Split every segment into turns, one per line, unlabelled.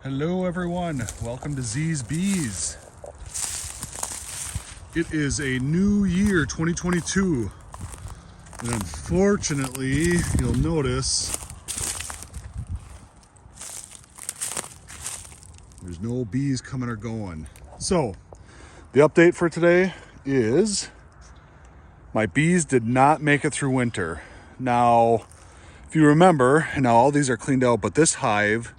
Hello everyone, welcome to Z's Bees. It is a new year, 2022, and unfortunately, you'll notice there's no bees coming or going. So, the update for today is my bees did not make it through winter. Now, if you remember, now all these are cleaned out, but this hive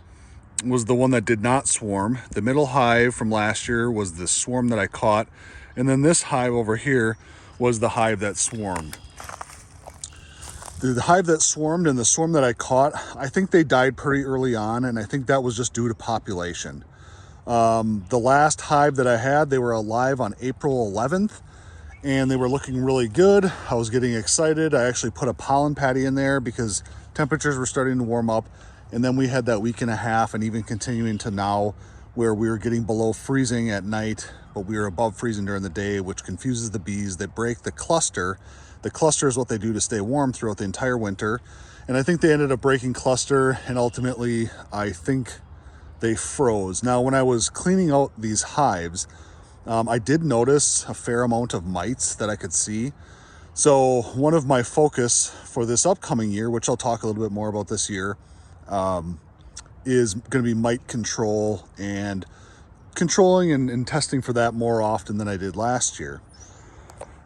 was the one that did not swarm. The middle hive from last year was the swarm that I caught. And then this hive over here was the hive that swarmed. The hive that swarmed and the swarm that I caught, I think they died pretty early on, and I think that was just due to population. The last hive that I had, they were alive on April 11th, and they were looking really good. I was getting excited. I actually put a pollen patty in there because temperatures were starting to warm up. And then we had that week and a half and even continuing to now where we were getting below freezing at night, but we were above freezing during the day, which confuses the bees. They break the cluster. The cluster is what they do to stay warm throughout the entire winter. And I think they ended up breaking cluster, and ultimately I think they froze. Now, when I was cleaning out these hives, I did notice a fair amount of mites that I could see. So one of my focus for this upcoming year, which I'll talk a little bit more about this year, is going to be mite control and controlling and testing for that more often than I did last year.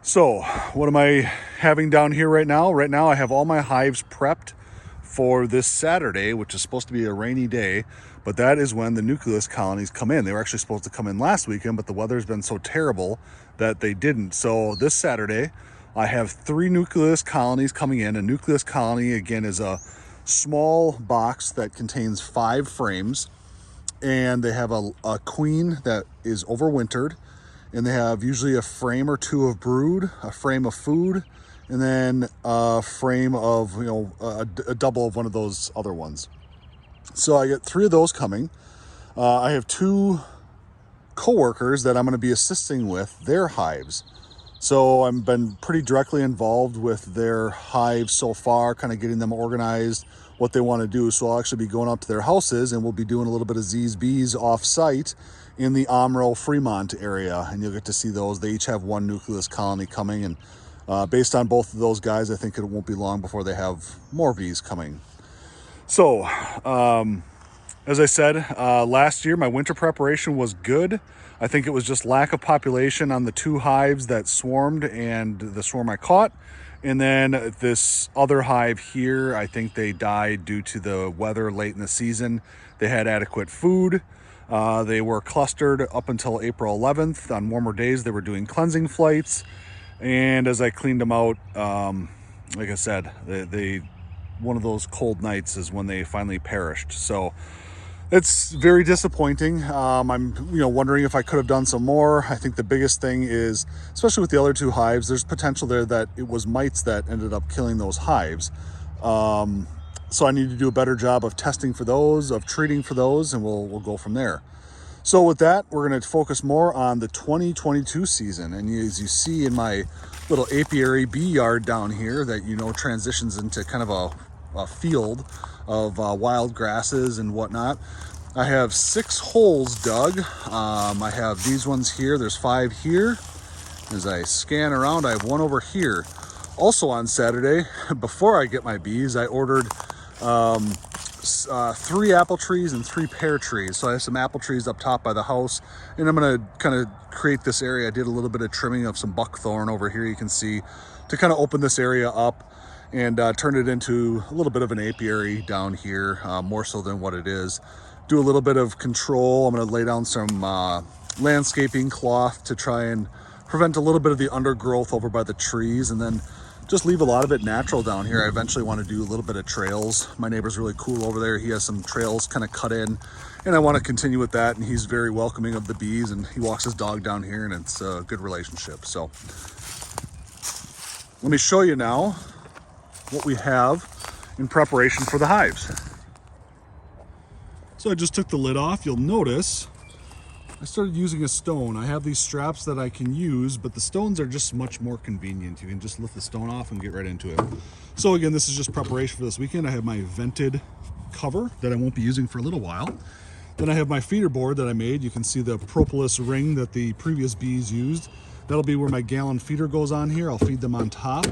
So what am I having down here right now? Right now I have all my hives prepped for this Saturday, which is supposed to be a rainy day, but that is when the nucleus colonies come in. They were actually supposed to come in last weekend, but the weather's been so terrible that they didn't. So this Saturday I have 3 nucleus colonies coming in. A nucleus colony, again, is a small box that contains 5 frames, and they have a queen that is overwintered, and they have usually a frame or 2 of brood, a frame of food, and then a frame of a double of one of those other ones. So I get 3 of those coming. I have 2 co-workers that I'm going to be assisting with their hives. So I've been pretty directly involved with their hives so far, kind of getting them organized, what they want to do. So I'll actually be going up to their houses, and we'll be doing a little bit of Z's Bees off-site in the Omro Fremont area, and you'll get to see those. They each have 1 nucleus colony coming, and based on both of those guys, I think it won't be long before they have more bees coming. So, as I said, last year my winter preparation was good. I think it was just lack of population on the 2 hives that swarmed and the swarm I caught. And then this other hive here, I think they died due to the weather late in the season. They had adequate food. They were clustered up until April 11th. On warmer days, they were doing cleansing flights. And as I cleaned them out, like I said, one of those cold nights is when they finally perished. So it's very disappointing. I'm wondering if I could have done some more. I think the biggest thing is, especially with the other 2 hives, there's potential there that it was mites that ended up killing those hives. So I need to do a better job of testing for those, of treating for those, and we'll go from there. So with that, we're going to focus more on the 2022 season. And as you see in my little apiary bee yard down here that transitions into kind of a field of wild grasses and whatnot, I have 6 holes dug. I have these ones here. There's 5 here. As I scan around, I have 1 over here. Also on Saturday, before I get my bees, I ordered 3 apple trees and 3 pear trees. So I have some apple trees up top by the house, and I'm going to kind of create this area. I did a little bit of trimming of some buckthorn over here, you can see, to kind of open this area up and turn it into a little bit of an apiary down here, more so than what it is. Do a little bit of control. I'm going to lay down some landscaping cloth to try and prevent a little bit of the undergrowth over by the trees, and then just leave a lot of it natural down here. I eventually want to do a little bit of trails. My neighbor's really cool over there. He has some trails kind of cut in, and I want to continue with that, and he's very welcoming of the bees, and he walks his dog down here, and it's a good relationship. So let me show you now what we have in preparation for the hives. So I just took the lid off. You'll notice I started using a stone. I have these straps that I can use, but the stones are just much more convenient. You can just lift the stone off and get right into it. So again, this is just preparation for this weekend. I have my vented cover that I won't be using for a little while. Then I have my feeder board that I made. You can see the propolis ring that the previous bees used. That'll be where my gallon feeder goes on here. I'll feed them on top.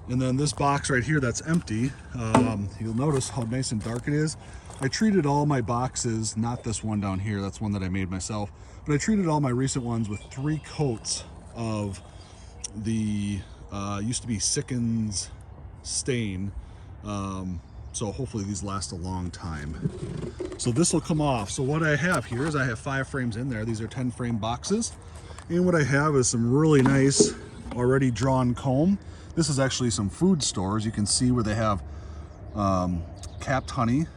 And then this box right here that's empty, you'll notice how nice and dark it is. I treated all my boxes, not this one down here, that's one that I made myself, but I treated all my recent ones with 3 coats of the, used to be Sickens stain. So hopefully these last a long time. So this will come off. So what I have here is I have 5 frames in there. These are 10 frame boxes. And what I have is some really nice already drawn comb. This is actually some food stores. You can see where they have capped honey.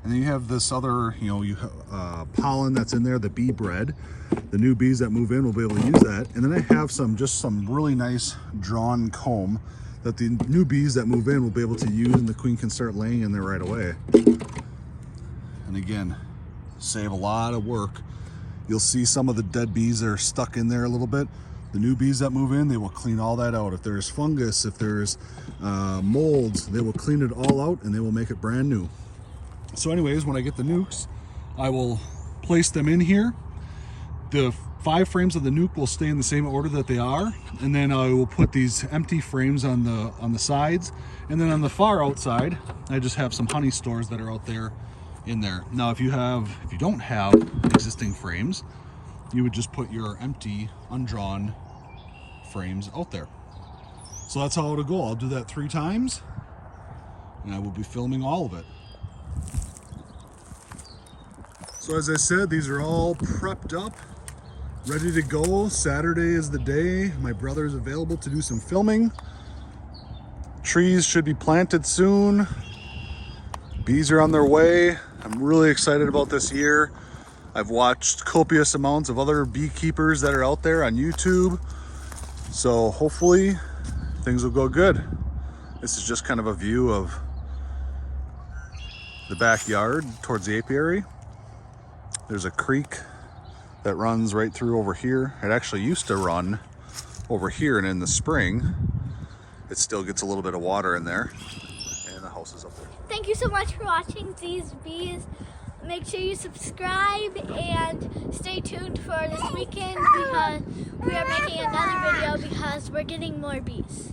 And then you have this other, pollen that's in there, the bee bread. The new bees that move in will be able to use that. And then I have just some really nice drawn comb that the new bees that move in will be able to use, and the queen can start laying in there right away. And again, save a lot of work. You'll see some of the dead bees that are stuck in there a little bit. The new bees that move in, they will clean all that out. If there's fungus, if there's molds, they will clean it all out and they will make it brand new. So anyways, when I get the nukes, I will place them in here. The 5 frames of the nuke will stay in the same order that they are, and then I will put these empty frames on the sides, and then on the far outside I just have some honey stores that are out there in there. Now if you don't have existing frames, you would just put your empty undrawn frames out there. So that's how it'll go. I'll do that 3 times and I will be filming all of it. So as I said, these are all prepped up, ready to go. Saturday is the day. My brother is available to do some filming. Trees should be planted soon. Bees are on their way. I'm really excited about this year. I've watched copious amounts of other beekeepers that are out there on YouTube. So hopefully things will go good. This is just kind of a view of the backyard towards the apiary. There's a creek that runs right through over here. It actually used to run over here, and in the spring it still gets a little bit of water in there, and the house is up there.
Thank you so much for watching these bees. Make sure you subscribe and stay tuned for this weekend because we are making another video because we're getting more bees.